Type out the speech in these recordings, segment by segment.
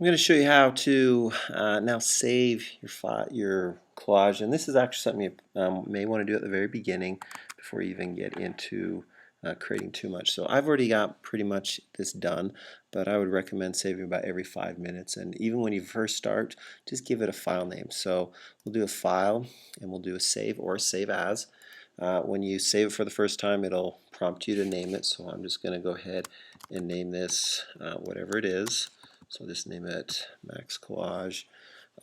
I'm going to show you how to now save your collage, and this is actually something you may want to do at the very beginning before you even get into creating too much. So I've already got pretty much this done, but I would recommend saving about every 5 minutes, and even when you first start, just give it a file name. So we'll do a file, and we'll do a save or a save as. When you save it for the first time, it'll prompt you to name it, so I'm just going to go ahead and name this whatever it is. So just name it Max Collage,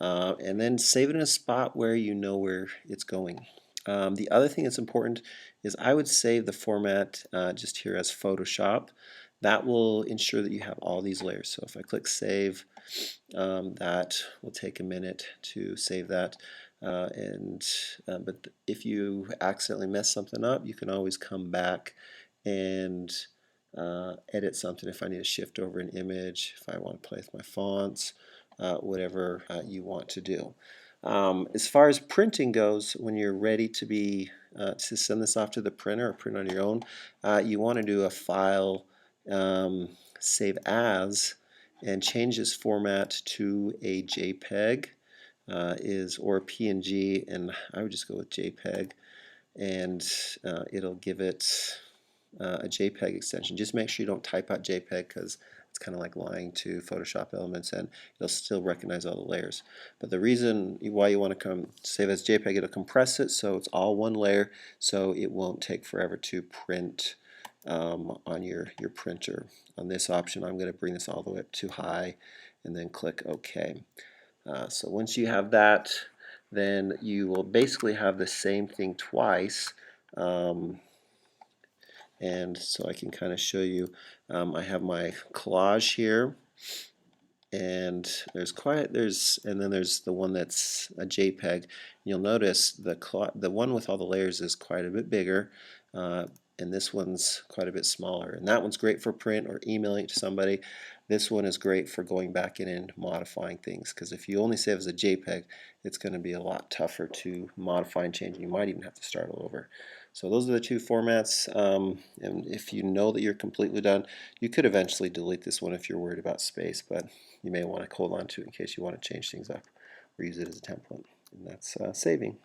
and then save it in a spot where you know where it's going. The other thing that's important is I would save the format just here as Photoshop. That will ensure that you have all these layers. So if I click Save, that will take a minute to save that. But if you accidentally mess something up, you can always come back and edit something. If I need to shift over an image, if I want to play with my fonts, whatever you want to do. As far as printing goes, when you're ready to send this off to the printer or print on your own, you want to do a file save as and change this format to a JPEG or a PNG, and I would just go with JPEG, and it'll give it a JPEG extension. Just make sure you don't type out JPEG because it's kind of like lying to Photoshop Elements, and it'll still recognize all the layers. But the reason why you want to save as JPEG, it'll compress it so it's all one layer, so it won't take forever to print on your printer. On this option, I'm going to bring this all the way up to high and then click OK. So once you have that, then you will basically have the same thing twice. And so I can kind of show you, I have my collage here, and and then there's the one that's a JPEG. You'll notice the one with all the layers is quite a bit bigger, and this one's quite a bit smaller. And that one's great for print or emailing it to somebody. This one is great for going back in and modifying things, because if you only save as a JPEG, it's going to be a lot tougher to modify and change, and you might even have to start all over. So those are the two formats, and if you know that you're completely done, you could eventually delete this one if you're worried about space, but you may want to hold on to it in case you want to change things up or use it as a template. And that's saving.